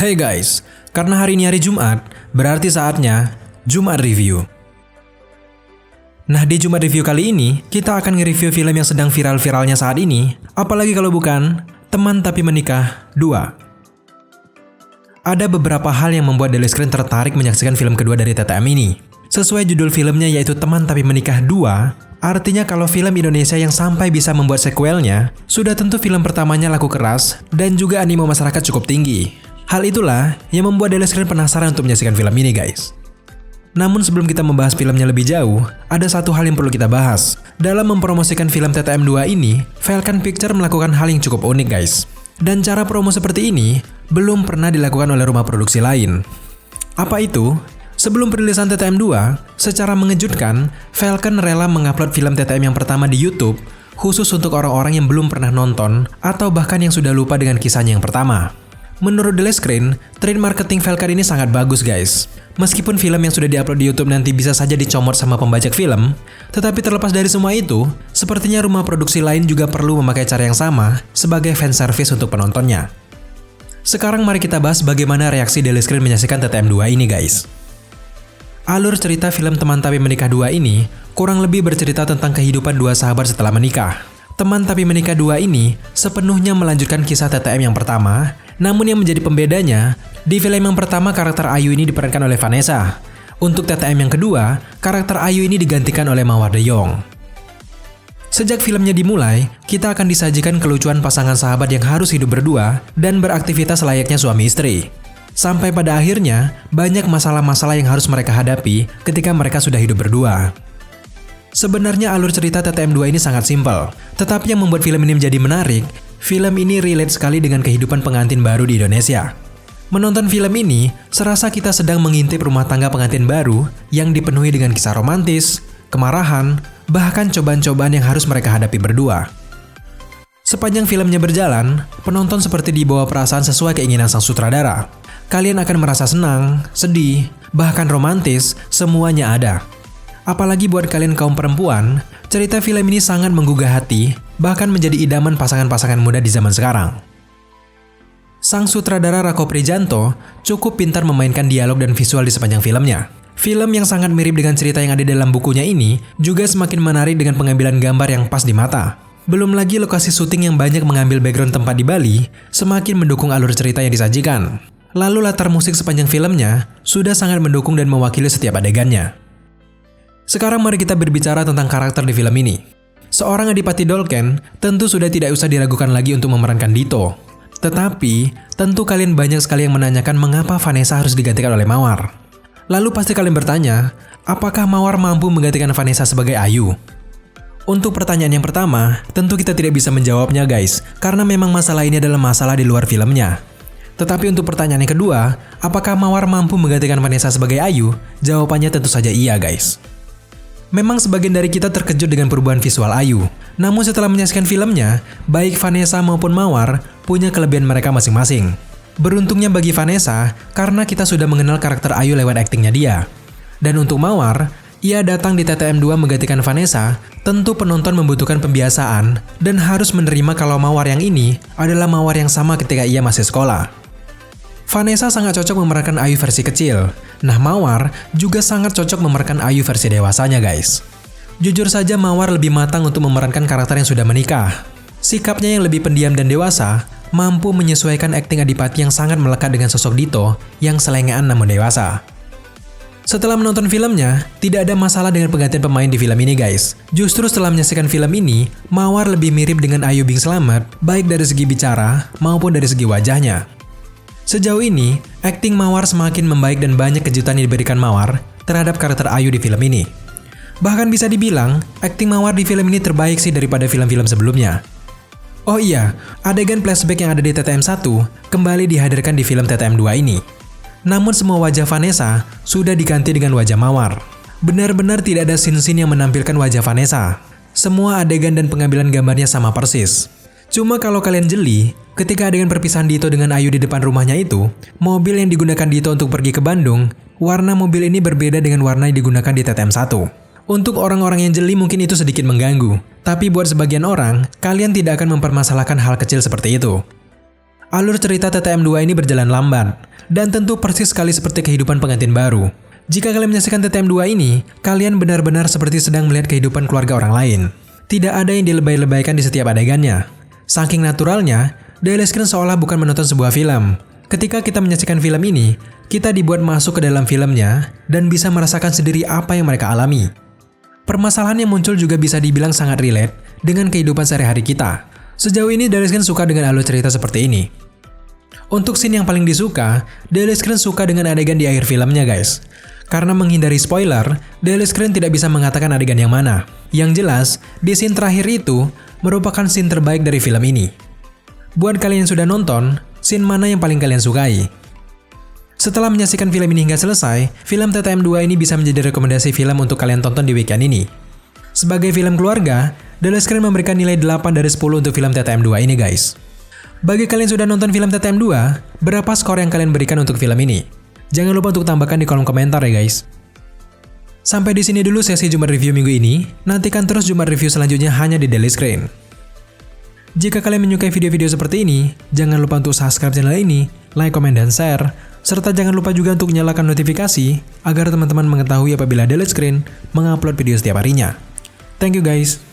Hey guys, karena hari ini hari Jumat, berarti saatnya Jumat Review. Nah, di Jumat Review kali ini, kita akan nge-review film yang sedang viral-viralnya saat ini, apalagi kalau bukan Teman Tapi Menikah 2. Ada beberapa hal yang membuat Daily Screen tertarik menyaksikan film kedua dari TTM ini. Sesuai judul filmnya yaitu Teman Tapi Menikah 2, artinya kalau film Indonesia yang sampai bisa membuat sequelnya, sudah tentu film pertamanya laku keras dan juga animo masyarakat cukup tinggi. Hal itulah yang membuat Daily Screen penasaran untuk menyaksikan film ini guys. Namun sebelum kita membahas filmnya lebih jauh, ada satu hal yang perlu kita bahas. Dalam mempromosikan film TTM 2 ini, Falcon Pictures melakukan hal yang cukup unik guys. Dan cara promo seperti ini belum pernah dilakukan oleh rumah produksi lain. Apa itu? Sebelum perilisan TTM 2, secara mengejutkan, Falcon rela mengupload film TTM yang pertama di YouTube, khusus untuk orang-orang yang belum pernah nonton, atau bahkan yang sudah lupa dengan kisahnya yang pertama. Menurut Daily Screen, trend marketing Falcon ini sangat bagus guys. Meskipun film yang sudah diupload di YouTube nanti bisa saja dicomot sama pembajak film, tetapi terlepas dari semua itu, sepertinya rumah produksi lain juga perlu memakai cara yang sama sebagai fan service untuk penontonnya. Sekarang mari kita bahas bagaimana reaksi Daily Screen menyaksikan TTM 2 ini guys. Alur cerita film Teman Tapi Menikah 2 ini kurang lebih bercerita tentang kehidupan dua sahabat setelah menikah. Teman Tapi Menikah 2 ini sepenuhnya melanjutkan kisah TTM yang pertama, namun yang menjadi pembedanya, di film yang pertama karakter Ayu ini diperankan oleh Vanessa. Untuk TTM yang kedua, karakter Ayu ini digantikan oleh Mawar De Jong. Sejak filmnya dimulai, kita akan disajikan kelucuan pasangan sahabat yang harus hidup berdua dan beraktivitas layaknya suami istri. Sampai pada akhirnya, banyak masalah-masalah yang harus mereka hadapi ketika mereka sudah hidup berdua. Sebenarnya alur cerita TTM 2 ini sangat simpel, tetapi yang membuat film ini menjadi menarik, film ini relate sekali dengan kehidupan pengantin baru di Indonesia. Menonton film ini, serasa kita sedang mengintip rumah tangga pengantin baru yang dipenuhi dengan kisah romantis, kemarahan, bahkan cobaan-cobaan yang harus mereka hadapi berdua. Sepanjang filmnya berjalan, penonton seperti dibawa perasaan sesuai keinginan sang sutradara. Kalian akan merasa senang, sedih, bahkan romantis, semuanya ada. Apalagi buat kalian kaum perempuan, cerita film ini sangat menggugah hati, bahkan menjadi idaman pasangan-pasangan muda di zaman sekarang. Sang sutradara Rako Prijanto cukup pintar memainkan dialog dan visual di sepanjang filmnya. Film yang sangat mirip dengan cerita yang ada dalam bukunya ini juga semakin menarik dengan pengambilan gambar yang pas di mata. Belum lagi lokasi syuting yang banyak mengambil background tempat di Bali semakin mendukung alur cerita yang disajikan. Lalu latar musik sepanjang filmnya sudah sangat mendukung dan mewakili setiap adegannya. Sekarang mari kita berbicara tentang karakter di film ini. Seorang Adipati Dolken tentu sudah tidak usah diragukan lagi untuk memerankan Dito. Tetapi, tentu kalian banyak sekali yang menanyakan mengapa Vanessa harus digantikan oleh Mawar. Lalu pasti kalian bertanya, apakah Mawar mampu menggantikan Vanessa sebagai Ayu? Untuk pertanyaan yang pertama, tentu kita tidak bisa menjawabnya guys, karena memang masalah ini adalah masalah di luar filmnya. Tetapi untuk pertanyaan yang kedua, apakah Mawar mampu menggantikan Vanessa sebagai Ayu? Jawabannya tentu saja iya guys. Memang sebagian dari kita terkejut dengan perubahan visual Ayu. Namun setelah menyaksikan filmnya, baik Vanessa maupun Mawar punya kelebihan mereka masing-masing. Beruntungnya bagi Vanessa, karena kita sudah mengenal karakter Ayu lewat aktingnya dia. Dan untuk Mawar, ia datang di TTM 2 menggantikan Vanessa, tentu penonton membutuhkan pembiasaan dan harus menerima kalau Mawar yang ini adalah Mawar yang sama ketika ia masih sekolah. Vanessa sangat cocok memerankan Ayu versi kecil. Nah, Mawar juga sangat cocok memerankan Ayu versi dewasanya guys. Jujur saja Mawar lebih matang untuk memerankan karakter yang sudah menikah. Sikapnya yang lebih pendiam dan dewasa, mampu menyesuaikan akting Adipati yang sangat melekat dengan sosok Dito yang selengean namun dewasa. Setelah menonton filmnya, tidak ada masalah dengan penggantian pemain di film ini guys. Justru setelah menyaksikan film ini, Mawar lebih mirip dengan Ayu Bing Slamet, baik dari segi bicara maupun dari segi wajahnya. Sejauh ini, akting Mawar semakin membaik dan banyak kejutan yang diberikan Mawar terhadap karakter Ayu di film ini. Bahkan bisa dibilang, akting Mawar di film ini terbaik sih daripada film-film sebelumnya. Oh iya, adegan flashback yang ada di TTM 1 kembali dihadirkan di film TTM 2 ini. Namun semua wajah Vanessa sudah diganti dengan wajah Mawar. Benar-benar tidak ada scene-scene yang menampilkan wajah Vanessa. Semua adegan dan pengambilan gambarnya sama persis. Cuma kalau kalian jeli, ketika adegan perpisahan Dito dengan Ayu di depan rumahnya itu, mobil yang digunakan Dito untuk pergi ke Bandung, warna mobil ini berbeda dengan warna yang digunakan di TTM 1. Untuk orang-orang yang jeli mungkin itu sedikit mengganggu, tapi buat sebagian orang, kalian tidak akan mempermasalahkan hal kecil seperti itu. Alur cerita TTM 2 ini berjalan lamban, dan tentu persis sekali seperti kehidupan pengantin baru. Jika kalian menyaksikan TTM 2 ini, kalian benar-benar seperti sedang melihat kehidupan keluarga orang lain. Tidak ada yang dilebay-lebaykan di setiap adegannya. Saking naturalnya, Daily Screen seolah bukan menonton sebuah film. Ketika kita menyaksikan film ini, kita dibuat masuk ke dalam filmnya dan bisa merasakan sendiri apa yang mereka alami. Permasalahan yang muncul juga bisa dibilang sangat relate dengan kehidupan sehari-hari kita. Sejauh ini Daily Screen suka dengan alur cerita seperti ini. Untuk scene yang paling disuka, Daily Screen suka dengan adegan di akhir filmnya guys. Karena menghindari spoiler, Daily Screen tidak bisa mengatakan adegan yang mana. Yang jelas, di scene terakhir itu merupakan scene terbaik dari film ini. Buat kalian yang sudah nonton, scene mana yang paling kalian sukai? Setelah menyaksikan film ini hingga selesai, film TTM 2 ini bisa menjadi rekomendasi film untuk kalian tonton di weekend ini. Sebagai film keluarga, Daily Screen memberikan nilai 8 dari 10 untuk film TTM 2 ini guys. Bagi kalian yang sudah nonton film TTM 2, berapa skor yang kalian berikan untuk film ini? Jangan lupa untuk tambahkan di kolom komentar ya guys. Sampai di sini dulu sesi Jumat review minggu ini. Nantikan terus Jumat review selanjutnya hanya di Daily Screen. Jika kalian menyukai video-video seperti ini, jangan lupa untuk subscribe channel ini, like, komen, dan share. Serta jangan lupa juga untuk nyalakan notifikasi agar teman-teman mengetahui apabila Daily Screen mengupload video setiap harinya. Thank you guys.